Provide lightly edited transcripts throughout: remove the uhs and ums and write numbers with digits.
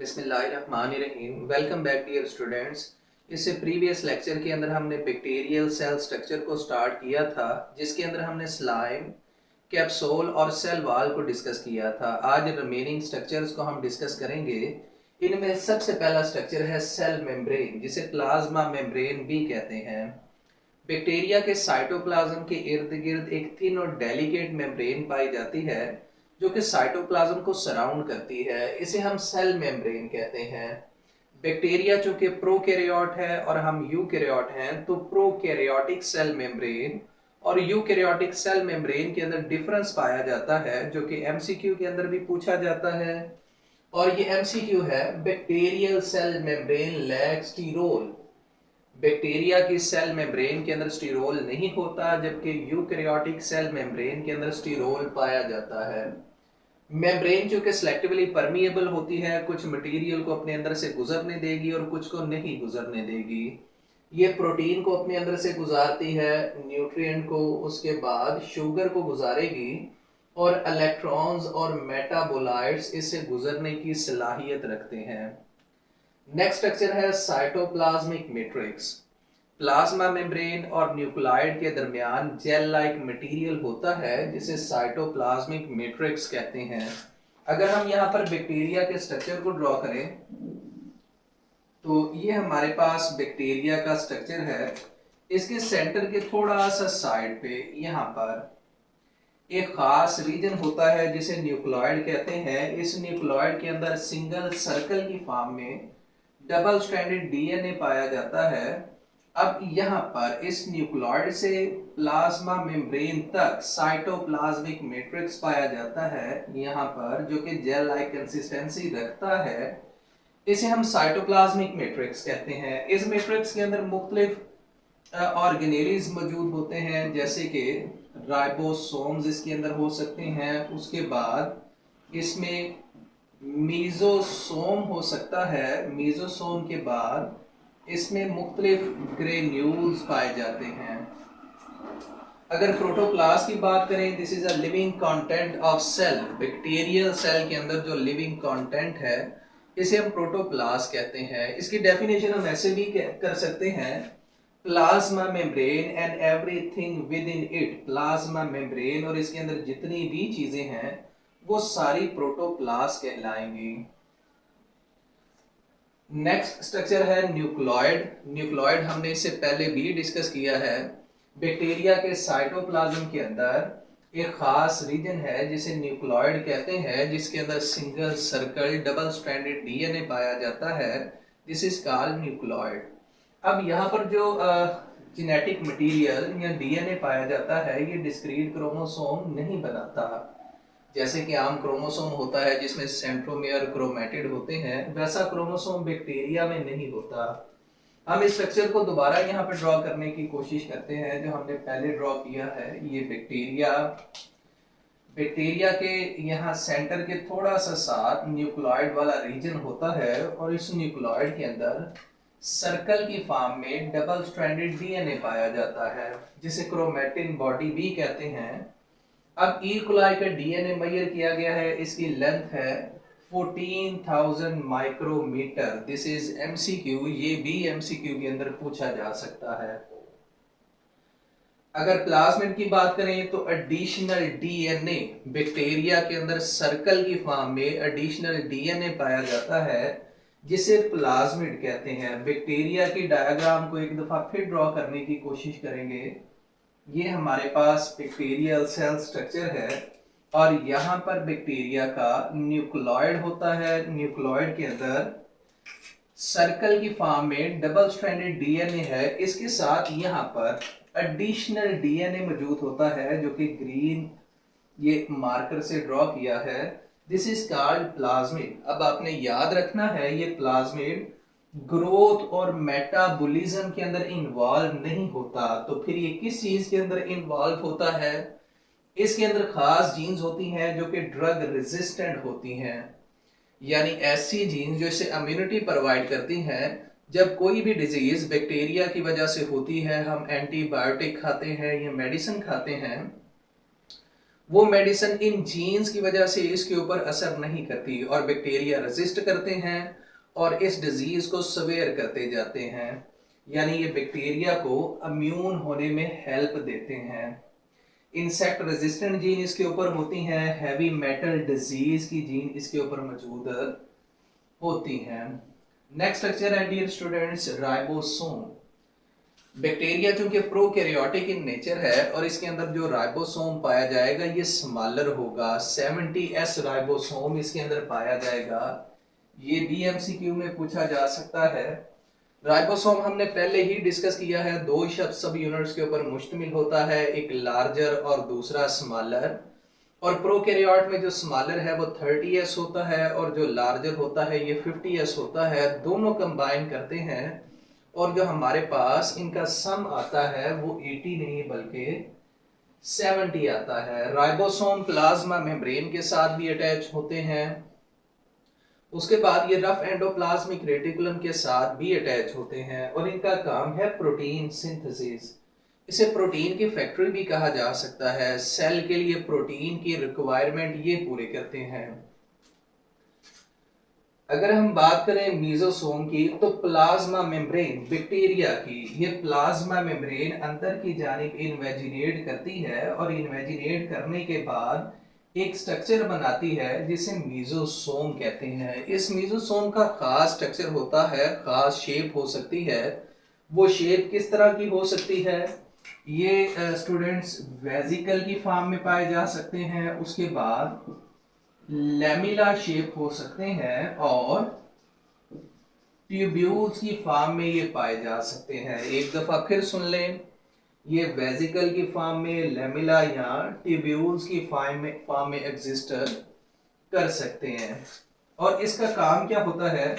बिस्मिल्लाहिर्रहमानिर्रहीम। Welcome back dear students. इससे previous lecture के अंदर हमने बैक्टीरियल सेल स्ट्रक्चर को स्टार्ट किया था, जिसके अंदर हमने स्लाइम, कैप्सूल और सेल वॉल को डिस्कस किया था। आज रिमेनिंग स्ट्रक्चर्स को हम डिस्कस करेंगे। इनमें सबसे पहला स्ट्रक्चर है सेल मेम्ब्रेन, जिसे प्लाज्मा मेम्ब्रेन भी कहते हैं। बैक्टीरिया के साइटोप्लाज्म के इर्द गिर्द एक थिन और डेलिकेट मेम्ब्रेन पाई जाती है जो कि साइटोप्लाज्म को सराउंड करती है। इसे हम सेल मेम्ब्रेन कहते हैं। बैक्टीरिया चूंकि प्रोकैरियोट है और हम यूकैरियोट हैं, तो प्रोकैरियोटिक सेल मेम्ब्रेन और यूकैरियोटिक सेल मेम्ब्रेन के अंदर डिफरेंस पाया जाता है, जो कि एमसीक्यू के अंदर भी पूछा जाता है। और ये एमसीक्यू है, bacterial cell membrane lacks sterol. Bacteria की सेल मेम्ब्रेन के अंदर स्टीरोल नहीं होता, जबकि यूकैरियोटिक सेल मेम्ब्रेन के अंदर स्टीरोल पाया जाता है। मेम्ब्रेन जो कि सिलेक्टिवली परमिएबल होती है, कुछ मटेरियल को अपने अंदर से गुजरने देगी और कुछ को नहीं गुजरने देगी। ये प्रोटीन को अपने अंदर से गुजारती है, न्यूट्रिएंट को, उसके बाद शुगर को गुजारेगी और इलेक्ट्रॉन्स और मेटाबोलाइट्स इससे गुजरने की सलाहियत रखते हैं। नेक्स्ट स्ट्रक्चर है साइटोप्लाज्मिक मैट्रिक्स। प्लाज्मा मेम्ब्रेन और न्यूक्लियाइड के दरमियान जेल लाइक मटेरियल होता है, जिसे साइटोप्लाज्मिक मैट्रिक्स कहते हैं। अगर हम यहाँ पर बैक्टीरिया के स्ट्रक्चर को ड्रॉ करें तो ये हमारे पास बैक्टीरिया का स्ट्रक्चर है। इसके सेंटर के थोड़ा सा साइड पे यहाँ पर एक खास रीजन होता है जिसे न्यूक्लियाइड कहते हैं। इस न्यूक्लियाइड के अंदर सिंगल सर्कल की फॉर्म में डबल स्ट्रैंडेड डीएनए पाया जाता है। अब यहाँ पर इस न्यूक्लियोइड से प्लाज्मा मेम्ब्रेन तक साइटोप्लाज्मिक मैट्रिक्स पाया जाता है, यहाँ पर जो कि जेल लाइक कंसिस्टेंसी रखता है। इसे हम साइटोप्लाज्मिक मैट्रिक्स कहते हैं। इस मैट्रिक्स के अंदर मुख्तलिफ ऑर्गेनेलीज मौजूद होते हैं, जैसे कि राइबोसोम्स इसके अंदर हो सकते हैं। उसके बाद इसमें मीजोसोम हो सकता है। मीजोसोम के बाद इसमें मुख्तलिफ ग्रेन्यूल्स पाए जाते हैं। अगर प्रोटोप्लास्ट की बात करें, this is a living content of cell. Bacterial cell के अंदर जो लिविंग कंटेंट है, इसे हम प्रोटोप्लास्ट कहते हैं। इसकी डेफिनेशन हम ऐसे भी कर सकते हैं, plasma membrane and everything with in it. Plasma membrane और इसके अंदर जितनी भी चीजें हैं वो सारी प्रोटोप्लास्ट कहलाएंगी। नेक्स्ट स्ट्रक्चर है न्यूक्लियोइड। न्यूक्लियोइड हमने इससे पहले भी डिस्कस किया है। बैक्टीरिया के साइटोप्लाज्म के अंदर एक खास रीजन है जिसे न्यूक्लियोइड कहते हैं, जिसके अंदर single circle double stranded DNA पाया जाता है। This is called nucleoid. अब यहाँ पर जो जेनेटिक मटेरियल या डीएनए पाया जाता है, ये डिस्क्रीट क्रोमोसोम नहीं बनाता। जैसे कि आम क्रोमोसोम होता है जिसमें सेंट्रोमियर क्रोमैटिड होते हैं, वैसा क्रोमोसोम बैक्टीरिया में नहीं होता। हम इस स्ट्रक्चर को दोबारा यहाँ पे ड्रॉ करने की कोशिश करते हैं, जो हमने पहले ड्रॉ किया है। ये बैक्टीरिया के यहाँ सेंटर के थोड़ा सा साथ न्यूक्लियोइड वाला रीजन होता है और इस न्यूक्लियोइड के अंदर सर्कल की फॉर्म में डबल स्ट्रैंडेड डीएनए पाया जाता है, जिसे क्रोमैटिन बॉडी भी कहते हैं। अब ई कोलाई का डीएनए मेजर किया गया है। इसकी लेंथ है 14,000 माइक्रोमीटर। This is MCQ. ये भी एमसीक्यू के अंदर पूछा जा सकता है। अगर प्लाज्मिड की बात करें तो एडिशनल डीएनए, बैक्टीरिया के अंदर सर्कल की फॉर्म में एडिशनल डीएनए पाया जाता है, जिसे प्लाज्मिड कहते हैं। बैक्टीरिया की डायग्राम को एक दफा फिर ड्रॉ करने की कोशिश करेंगे। ये हमारे पास बैक्टीरियल सेल स्ट्रक्चर है और यहाँ पर बैक्टीरिया का न्यूक्लियोइड होता है। न्यूक्लियोइड के अंदर सर्कल की फॉर्म में डबल स्ट्रैंडेड डीएनए है। इसके साथ यहाँ पर एडिशनल डीएनए मौजूद होता है, जो कि ग्रीन ये मार्कर से ड्रॉ किया है। This is called plasmid. अब आपने याद रखना है, ये प्लाज्मिड ग्रोथ और मेटाबॉलिज्म के अंदर इन्वॉल्व नहीं होता। तो फिर ये किस चीज के अंदर इन्वॉल्व होता है? इसके अंदर खास जीन्स होती हैं जो कि ड्रग रेजिस्टेंट होती हैं, यानी ऐसी जीन्स जो इसे इम्यूनिटी प्रोवाइड करती हैं। जब कोई भी डिजीज बैक्टीरिया की वजह से होती है, हम एंटीबायोटिक खाते हैं या मेडिसिन खाते हैं, वो मेडिसिन इन जीन्स की वजह से इसके ऊपर असर नहीं करती और बैक्टीरिया रेजिस्ट करते हैं और इस डिजीज को सवेयर करते जाते हैं, यानी ये बैक्टीरिया को इम्यून होने में हेल्प देते हैं। इंसेक्ट रेजिस्टेंट जीन इसके ऊपर होती हैं, हैवी मेटल डिजीज की जीन इसके ऊपर मौजूद होती हैं। नेक्स्ट स्ट्रक्चर है डियर स्टूडेंट्स राइबोसोम। बैक्टीरिया चूंकि प्रोकैरियोटिक इन नेचर है और इसके अंदर जो राइबोसोम पाया जाएगा ये स्मॉलर होगा, 70s राइबोसोम इसके अंदर पाया जाएगा। ये भी एमसीक्यू में पूछा जा सकता है। राइबोसोम हमने पहले ही डिस्कस किया है, दो सब यूनिट्स के ऊपर मुश्तमिल होता है, एक लार्जर और दूसरा स्मॉलर। और प्रोकैरियोट में जो स्मॉलर है वो 30s होता है और जो लार्जर होता है ये 50s होता है। दोनों कंबाइन करते हैं और जो हमारे पास इनका सम आता है वो 80 नहीं बल्कि 70 आता है। राइबोसोम प्लाज्मा मेम्ब्रेन के साथ भी अटैच होते हैं। उसके बाद ये रफ एंडोप्लाज्मिक रेटिकुलम के साथ भी अटैच होते हैं और इनका काम है प्रोटीन सिंथेसिस। इसे प्रोटीन की फैक्ट्री भी कहा जा सकता है। सेल के लिए प्रोटीन की रिक्वायरमेंट ये पूरे करते हैं। अगर हम बात करें मीजोसोम की तो प्लाज्मा मेम्ब्रेन बैक्टीरिया की, ये प्लाज्मा मेम्ब्रेन अंदर की जानिब इन्वेजिनेट करती है और इन्वेजिनेट करने के बाद एक स्ट्रक्चर बनाती है जिसे मीजोसोम कहते हैं। इस मीजोसोम का खास स्ट्रक्चर होता है, खास शेप हो सकती है। वो शेप किस तरह की हो सकती है? ये स्टूडेंट्स वेजिकल की फॉर्म में पाए जा सकते हैं, उसके बाद लैमिला शेप हो सकते हैं और ट्यूब्यूल्स की फॉर्म में ये पाए जा सकते हैं। एक दफा फिर सुन लें, ये वेजिकल की फॉर्म में, लैमिला या ट्यूब्यूल्स की फॉर्म में एग्जिस्ट कर सकते हैं। और इसका काम क्या होता है?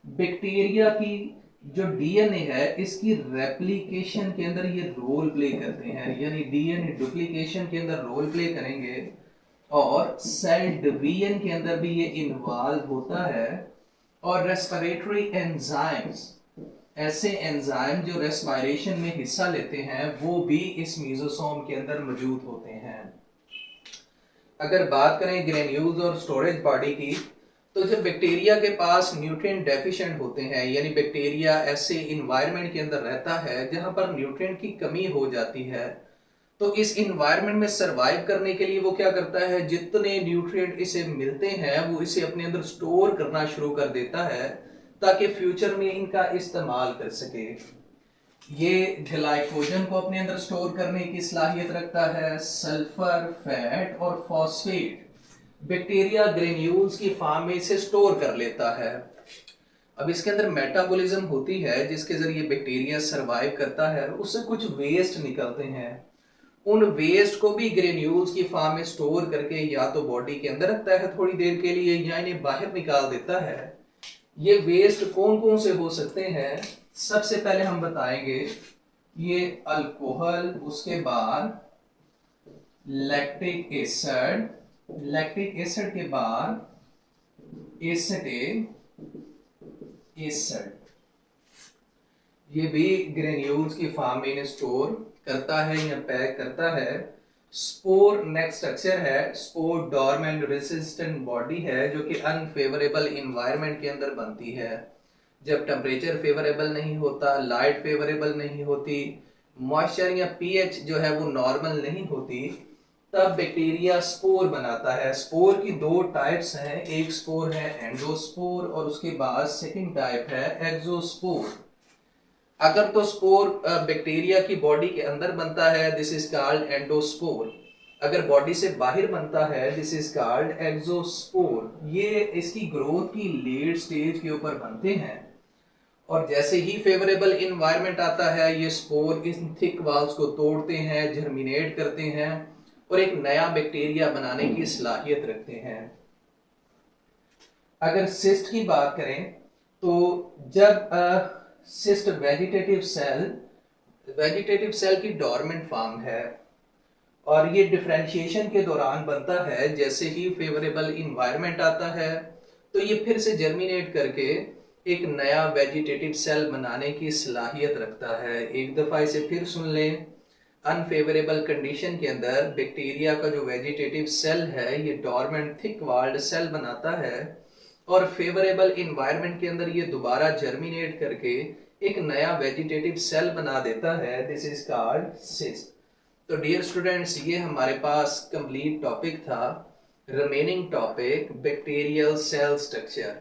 बैक्टीरिया की जो डीएनए है इसकी रेप्लिकेशन के अंदर ये रोल प्ले करते हैं, यानी डीएनए डुप्लीकेशन के अंदर रोल प्ले करेंगे और सेल डिवीजन के अंदर भी ये इन्वॉल्व होता है। और रेस्पिरेटरी एंजाइम्स, ऐसे एंजाइम जो रेस्पिरेशन में हिस्सा लेते हैं वो भी इस मीजोसोम के अंदर मौजूद होते हैं। अगर बात करें ग्रेन्यूल्स और स्टोरेज बॉडी की, तो जब बैक्टीरिया के पास न्यूट्रिएंट डेफिशिएंट होते हैं, यानी बैक्टीरिया ऐसे इन्वायरमेंट के अंदर रहता है जहां पर न्यूट्रिएंट की कमी हो जाती है, तो इस इन्वायरमेंट में सरवाइव करने के लिए वो क्या करता है, जितने न्यूट्रिएंट इसे मिलते हैं वो इसे अपने अंदर स्टोर करना शुरू कर देता है ताकि फ्यूचर में इनका इस्तेमाल कर सके। ये ग्लाइकोजन को अपने अंदर स्टोर करने की सलाहियत रखता है, सल्फर, फैट और फॉस्फेट बैक्टीरिया ग्रेन्यूल्स की फॉर्म में इसे स्टोर कर लेता है। अब इसके अंदर मेटाबॉलिज्म होती है जिसके जरिए बैक्टीरिया सरवाइव करता है, उससे कुछ वेस्ट निकलते हैं। उन वेस्ट को भी ग्रेन्यूल्स की फॉर्म में स्टोर करके या तो बॉडी के अंदर रखता है थोड़ी देर के लिए या इन्हें बाहर निकाल देता है। ये वेस्ट कौन कौन से हो सकते हैं? सबसे पहले हम बताएंगे ये अल्कोहल, उसके बाद लैक्टिक एसिड, लैक्टिक एसिड के बाद एसिटिक एसिड, ये भी ग्रेन्यूल्स की फॉर्म में इन्हें स्टोर करता है या पैक करता है। स्पोर नेक्स्ट स्ट्रक्चर है। स्पोर डॉर्मेंट रेसिस्टेंट बॉडी है जो कि अनफेवरेबल इन्वायरमेंट के अंदर बनती है। जब टेम्परेचर फेवरेबल नहीं होता, लाइट फेवरेबल नहीं होती, मॉइस्चर या पीएच जो है वो नॉर्मल नहीं होती, तब बैक्टीरिया स्पोर बनाता है। स्पोर की दो टाइप्स हैं, एक स्पोर है एंडोस्पोर और उसके बाद सेकंड टाइप है एक्सोस्पोर। अगर तो स्पोर बैक्टीरिया की बॉडी के अंदर बनता है, दिस इज कॉल्ड एंडोस्पोर। अगर बॉडी से बाहर बनता है, दिस इज कॉल्ड एक्सोस्पोर। ये इसकी ग्रोथ की लेट स्टेज के ऊपर बनते हैं और जैसे ही फेवरेबल इन्वायरमेंट आता है ये स्पोर इन थिक वॉल्स को तोड़ते हैं, जर्मिनेट करते हैं और एक नया बैक्टीरिया बनाने की सलाहियत रखते हैं। अगर सिस्ट की बात करें तो जब सिस्ट वेजिटेटिव सेल की डोरमेंट फॉर्म है और ये डिफरेंशिएशन के दौरान बनता है। जैसे ही फेवरेबल इन्वायरमेंट आता है तो ये फिर से जर्मिनेट करके एक नया वेजिटेटिव सेल बनाने की सलाहियत रखता है। एक दफा इसे फिर सुन लें, अनफेवरेबल कंडीशन के अंदर बैक्टीरिया का जो वेजिटेटिव सेल है ये डोरमेंट थिक वाल्ड सेल बनाता है और फेवरेबल इन्वायरमेंट के अंदर ये दोबारा जर्मिनेट करके एक नया वेजिटेटिव सेल बना देता है। This is called cyst. तो डियर स्टूडेंट्स, ये हमारे पास कंप्लीट टॉपिक था। Remaining topic bacterial cell structure.